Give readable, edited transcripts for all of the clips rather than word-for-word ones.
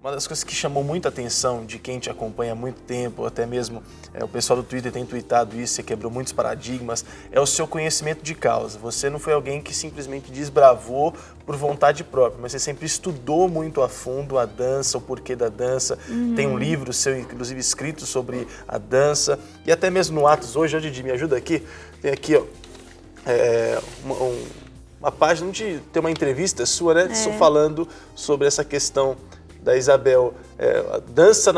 Uma das coisas que chamou muita atenção de quem te acompanha há muito tempo, até mesmo o pessoal do Twitter tem tweetado isso, você quebrou muitos paradigmas, é o seu conhecimento de causa. Você não foi alguém que simplesmente desbravou por vontade própria, mas você sempre estudou muito a fundo a dança, o porquê da dança. Tem um livro seu, inclusive, escrito sobre a dança. E até mesmo no Atos hoje, Didi, me ajuda aqui, tem aqui, ó, uma página onde tem uma entrevista sua, né, falando sobre essa questão da Isabel, dança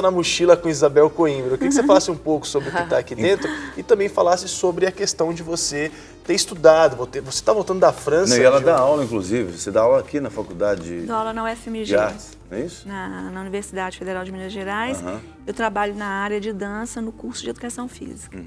na mochila com Isabel Coimbra. Eu queria que você falasse um pouco sobre o que está aqui dentro e também falasse sobre a questão de você ter estudado, você está voltando da França. Não, e ela dá aula, inclusive, você dá aula aqui na faculdade Dou aula na UFMG, de artes, não é isso? Na Universidade Federal de Minas Gerais. Eu trabalho na área de dança no curso de Educação Física.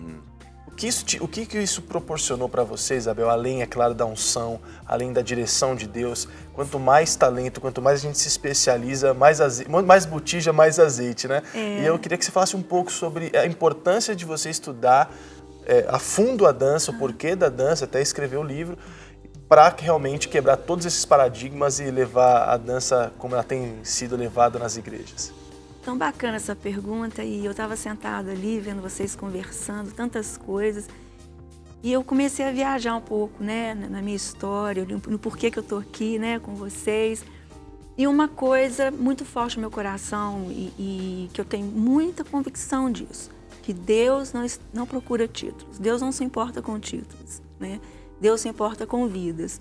O que isso proporcionou para você, Isabel, além, é claro, da unção, além da direção de Deus? Quanto mais talento, quanto mais a gente se especializa, mais botija, mais azeite, né? E eu queria que você falasse um pouco sobre a importância de você estudar a fundo a dança, o porquê da dança, até escrever o livro, para realmente quebrar todos esses paradigmas e levar a dança como ela tem sido levada nas igrejas. Tão bacana essa pergunta, e eu estava sentada ali vendo vocês conversando, tantas coisas, e eu comecei a viajar um pouco, né, na minha história, no porquê que eu estou aqui, né, com vocês. E uma coisa muito forte no meu coração, e que eu tenho muita convicção disso, que Deus não procura títulos, Deus não se importa com títulos, né? Deus se importa com vidas.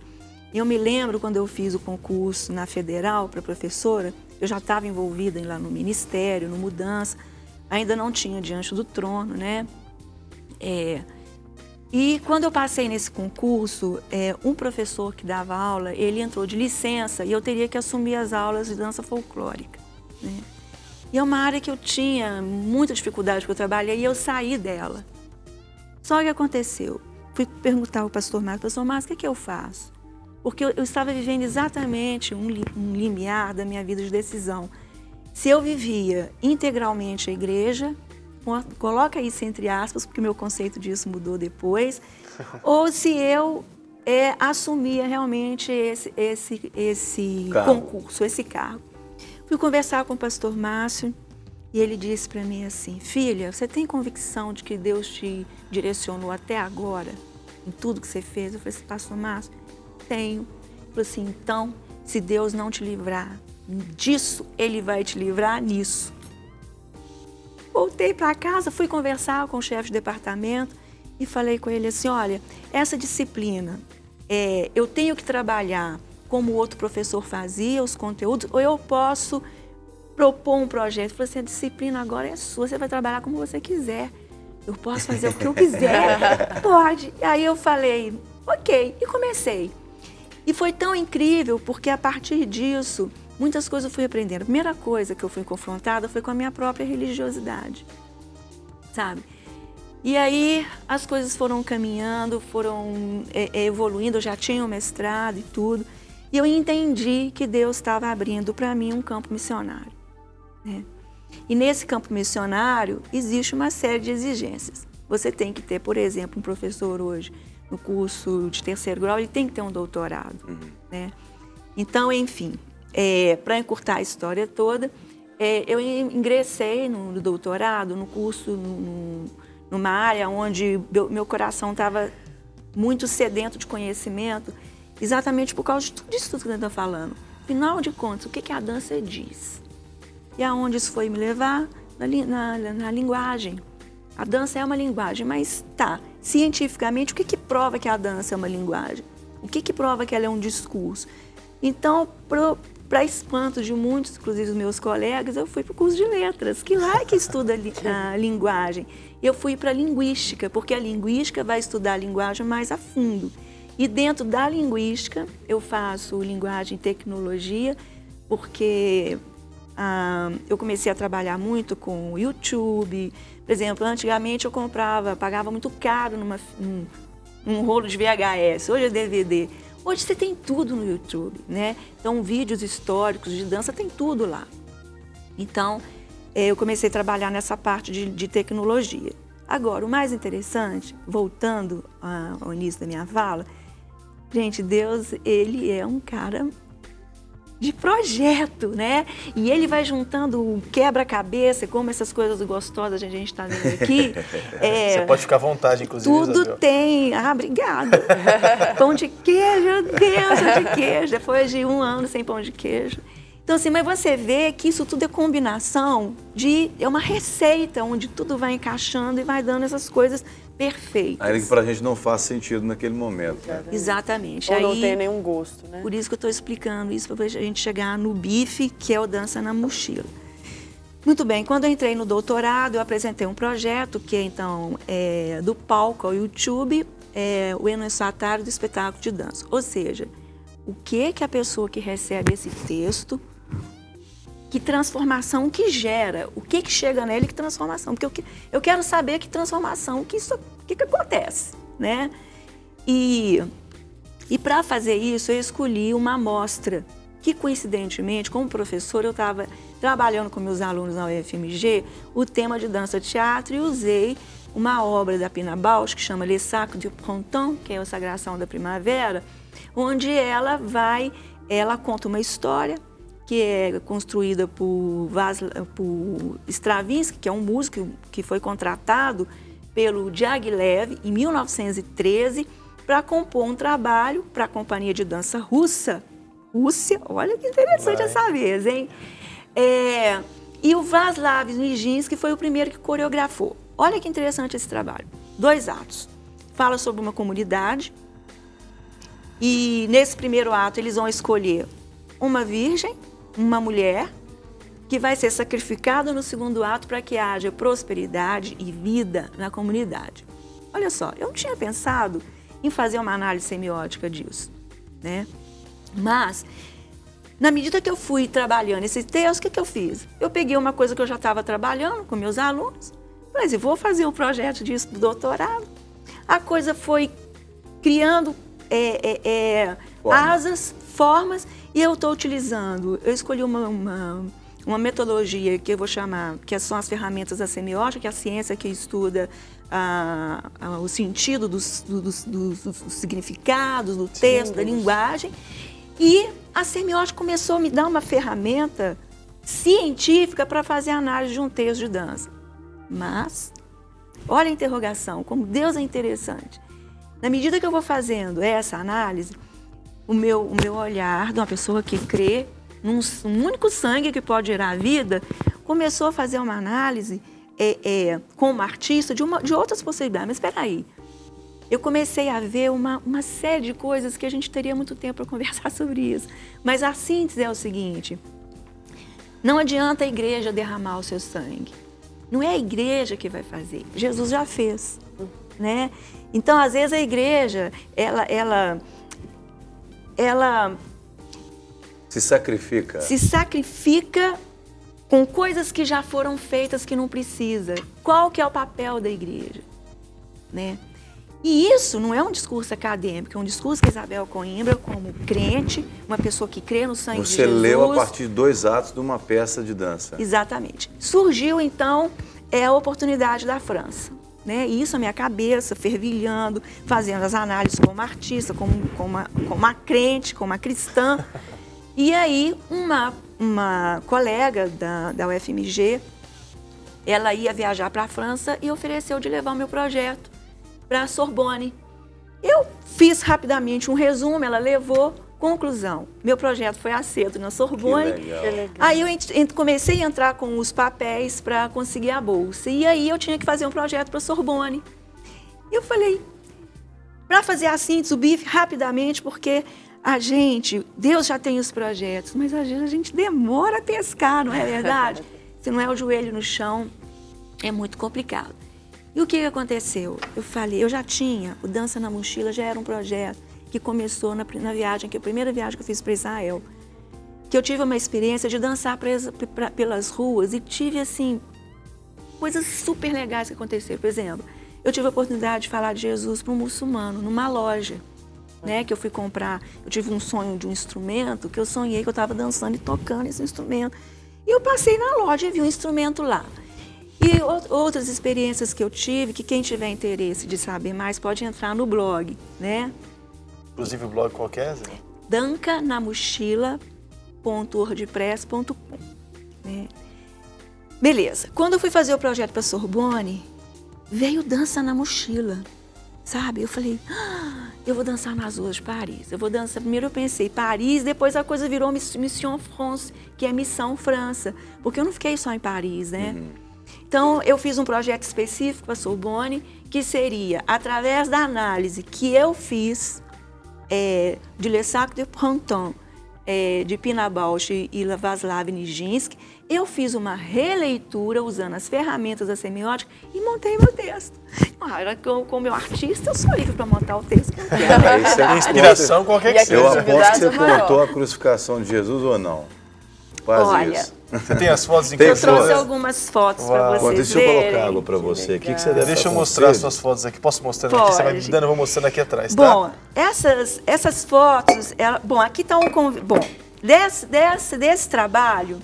E eu me lembro quando eu fiz o concurso na Federal para professora, eu já estava envolvida lá no ministério, no Mudança, ainda não tinha Diante do Trono, né? E quando eu passei nesse concurso, um professor que dava aula, ele entrou de licença e eu teria que assumir as aulas de dança folclórica, né? E é uma área que eu tinha muita dificuldade porque eu trabalhei e eu saí dela. Só que aconteceu, fui perguntar ao pastor Márcio, o que eu faço? Porque eu estava vivendo exatamente um limiar da minha vida de decisão. Se eu vivia integralmente a igreja, coloca isso entre aspas, porque o meu conceito disso mudou depois, ou se eu assumia realmente esse concurso, esse cargo. Fui conversar com o pastor Márcio e ele disse para mim assim, filha, você tem convicção de que Deus te direcionou até agora, em tudo que você fez? Eu falei assim, pastor Márcio, tenho. Ele falou assim, então, se Deus não te livrar disso, Ele vai te livrar nisso. Voltei para casa, fui conversar com o chefe de departamento e falei com ele assim, olha, essa disciplina, eu tenho que trabalhar como o outro professor fazia, os conteúdos, ou eu posso propor um projeto. Ele falou assim, a disciplina agora é sua, você vai trabalhar como você quiser. Eu posso fazer o que eu quiser? Pode. E aí eu falei, ok, e comecei. E foi tão incrível, porque a partir disso, muitas coisas eu fui aprendendo. A primeira coisa que eu fui confrontada foi com a minha própria religiosidade, sabe? E aí as coisas foram caminhando, foram evoluindo, eu já tinha um mestrado e tudo. E eu entendi que Deus estava abrindo para mim um campo missionário, né? E nesse campo missionário existe uma série de exigências. Você tem que ter, por exemplo, um professor hoje, no curso de 3º grau, ele tem que ter um doutorado, né? Então, enfim, para encurtar a história toda, eu ingressei no doutorado, no curso, numa área onde meu coração estava muito sedento de conhecimento, exatamente por causa de tudo isso que eu estou falando. Afinal de contas, o que a dança diz? E aonde isso foi me levar? Na linguagem. A dança é uma linguagem, mas cientificamente, o que prova que a dança é uma linguagem? O que prova que ela é um discurso? Então, para espanto de muitos, inclusive os meus colegas, eu fui para o curso de letras, que lá é que estuda a linguagem. Eu fui para a linguística, porque a linguística vai estudar a linguagem mais a fundo. E dentro da linguística, eu faço linguagem e tecnologia, porque eu comecei a trabalhar muito com o YouTube. Por exemplo, antigamente eu pagava muito caro num rolo de VHS, hoje é DVD. Hoje você tem tudo no YouTube, né? Então, vídeos históricos de dança, tem tudo lá. Então, eu comecei a trabalhar nessa parte de tecnologia. Agora, o mais interessante, voltando ao início da minha fala, gente, Deus, Ele é um cara de projeto, né? E ele vai juntando um quebra-cabeça, como essas coisas gostosas que a gente está vendo aqui. Você pode ficar à vontade, inclusive, tudo Isabel. tem. Ah, obrigada. Pão de queijo, Deus, pão de queijo. Depois de 1 ano sem pão de queijo. Então, assim, mas você vê que isso tudo é combinação é uma receita onde tudo vai encaixando e vai dando essas coisas perfeitas. Ainda que pra gente não faz sentido naquele momento. Né? Exatamente. Ou aí, não tem nenhum gosto, né? Por isso que eu estou explicando isso, para a gente chegar no bife, que é o Dança na Mochila. Muito bem, quando eu entrei no doutorado, eu apresentei um projeto que, então, é do palco ao YouTube, o enunciatário do espetáculo de dança. Ou seja, o que a pessoa que recebe esse texto, que transformação que gera, o que chega nele, que transformação. Porque eu quero saber que transformação, que acontece, né? E para fazer isso, eu escolhi uma amostra que, coincidentemente, como professor, eu estava trabalhando com meus alunos na UFMG o tema de dança-teatro e usei uma obra da Pina Bausch, que chama Les Sacres du Printemps, que é a Sagração da Primavera, onde ela conta uma história que é construída por Stravinsky, que é um músico que foi contratado pelo Diaghilev em 1913 para compor um trabalho para a Companhia de Dança Rússia. Olha que interessante essa vez, hein? E o Vaslav Nijinsky foi o primeiro que coreografou. Olha que interessante esse trabalho. 2 atos. Fala sobre uma comunidade e nesse primeiro ato eles vão escolher uma virgem, uma mulher, que vai ser sacrificada no segundo ato para que haja prosperidade e vida na comunidade. Olha só, eu não tinha pensado em fazer uma análise semiótica disso, né? Mas, na medida que eu fui trabalhando esse texto, o que eu fiz? Eu peguei uma coisa que eu já estava trabalhando com meus alunos, mas eu vou fazer um projeto disso do doutorado. A coisa foi criando asas, formas, e eu estou utilizando, eu escolhi uma metodologia que eu vou chamar, que são as ferramentas da semiótica, que é a ciência que estuda o sentido dos significados, do texto, da linguagem. E a semiótica começou a me dar uma ferramenta científica para fazer a análise de um texto de dança. Mas, olha a interrogação, como Deus é interessante. Na medida que eu vou fazendo essa análise, o meu olhar de uma pessoa que crê num único sangue que pode gerar a vida, começou a fazer uma análise como artista de outras possibilidades. Mas espera aí, eu comecei a ver uma série de coisas que a gente teria muito tempo para conversar sobre isso. Mas a síntese é o seguinte: não adianta a igreja derramar o seu sangue. Não é a igreja que vai fazer, Jesus já fez, né? Então, às vezes, a igreja, ela se sacrifica. Se sacrifica com coisas que já foram feitas que não precisa. Qual que é o papel da igreja, né? E isso não é um discurso acadêmico, é um discurso que Isabel Coimbra, como crente, uma pessoa que crê no sangue de Jesus... Você leu a partir de 2 atos de uma peça de dança. Exatamente. Surgiu, então, a oportunidade da França, né? E isso a minha cabeça, fervilhando, fazendo as análises como artista, como uma crente, como uma cristã. E aí, uma colega da UFMG, ela ia viajar para a França e ofereceu de levar o meu projeto para a Sorbonne. Eu fiz rapidamente um resumo, ela levou. Conclusão, meu projeto foi aceito na Sorbonne. Que legal. Aí eu comecei a entrar com os papéis para conseguir a bolsa. E aí eu tinha que fazer um projeto para a Sorbonne. E eu falei, para fazer a síntese, o bife, rapidamente, porque Deus já tem os projetos, mas às vezes a gente demora a pescar, não é verdade? Se não é o joelho no chão, é muito complicado. E o que aconteceu? Eu falei, eu já tinha, o Dança na Mochila já era um projeto que começou na viagem, que a primeira viagem que eu fiz para Israel, que eu tive uma experiência de dançar pelas ruas e tive, assim, coisas super legais que aconteceram. Por exemplo, eu tive a oportunidade de falar de Jesus para um muçulmano, numa loja, né, que eu fui comprar. Eu tive um sonho de um instrumento, que eu sonhei que eu estava dançando e tocando esse instrumento. E eu passei na loja e vi um instrumento lá. E outras experiências que eu tive, que quem tiver interesse de saber mais pode entrar no blog, né? Inclusive o blog qualquer, Zé? dancanamochila.com.br. www.wordpress.com, né? Beleza. Quando eu fui fazer o projeto para Sorbonne, veio Dança na Mochila, sabe? Eu falei, eu vou dançar nas ruas de Paris. Eu vou dançar. Primeiro eu pensei Paris, depois a coisa virou Mission France, que é Missão França, porque eu não fiquei só em Paris, né? Então, eu fiz um projeto específico para Sorbonne, que seria, através da análise que eu fiz de Le Sac de Printemps, de Pina Bausch e Václav Nijinsky, eu fiz uma releitura usando as ferramentas da semiótica e montei meu texto. Como meu artista, eu sou livre para montar o texto que eu quero. Isso é Inspiração, qualquer que seja. Eu aposto que você contou a crucificação de Jesus ou não? Quase Olha, isso. Você tem as fotos em Tem casa? Eu trouxe foto. algumas fotos para vocês Deixa eu verem. colocar água para você. O que você deve Deixa eu estar com mostrar as sede? suas fotos aqui. Posso mostrar aqui? Você vai me Pode. dando, eu vou mostrando aqui atrás, tá? Bom, essas fotos, bom, aqui está um convite. Bom, desse trabalho,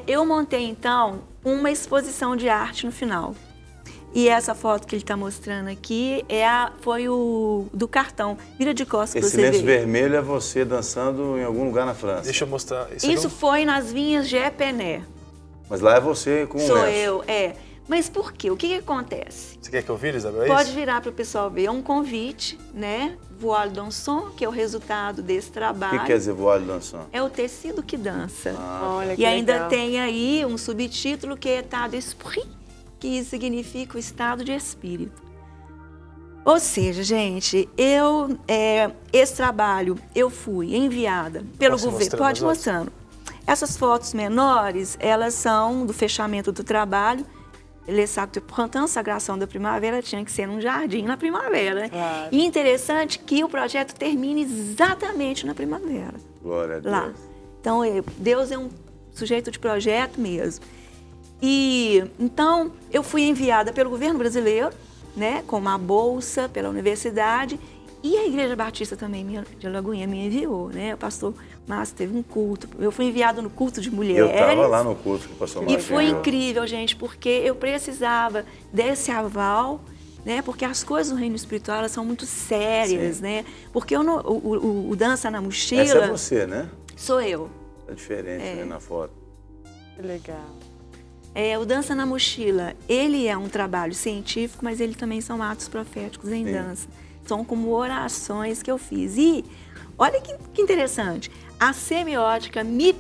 eu montei então uma exposição de arte no final. E essa foto que ele está mostrando aqui foi o do cartão. Vira de costas para Esse você lenço ver. vermelho é você dançando em algum lugar na França. Deixa eu mostrar. Isso foi nas vinhas de Épinay. Mas lá é você com o Sou lenço. eu, Mas por quê? O que acontece? Você quer que eu vire, Isabel? É Pode isso? virar para o pessoal ver. É um convite, né? Voile dansant, que é o resultado desse O trabalho. que quer dizer voile dansant? É o tecido que dança. Olha que E ainda legal. tem aí um subtítulo que é état d'esprit, que significa o estado de espírito. Ou seja, gente, esse trabalho eu fui enviada pelo Posso governo. mostrar Pode mais mostrando. Essas fotos menores, elas são do fechamento do trabalho. Le Sac de Printemps, Sagração da Primavera, tinha que ser num jardim na primavera. Né? Claro. E interessante que o projeto termina exatamente na primavera. Glória a Deus. Lá. Então, Deus é um sujeito de projeto mesmo. E então eu fui enviada pelo governo brasileiro, né, com uma bolsa pela universidade, e a Igreja Batista também de Alagoinha me enviou, né? O pastor Márcio teve um culto. Eu fui enviada no culto de mulheres. Eu estava lá no curso que o pastor E Márcio foi enviou. incrível, gente, porque eu precisava desse aval, né? Porque as coisas no reino espiritual elas são muito sérias, Sim. né? Porque o Dança na Mochila Essa é você, né? sou eu. Tá diferente né, na foto. Que legal. O Dança na Mochila, ele é um trabalho científico, mas ele também são atos proféticos em Sim. dança. São como orações que eu fiz. E olha que interessante, a semiótica me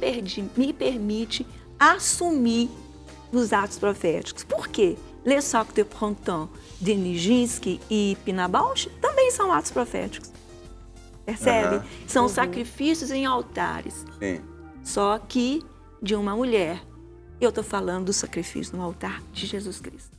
permite assumir os atos proféticos. Por quê? Le Sac de Printemps de Nijinsky e Pina Bausch também são atos proféticos. Percebe? Aham. São sacrifícios em altares. Sim. Só que de uma mulher. Eu estou falando do sacrifício no altar de Jesus Cristo.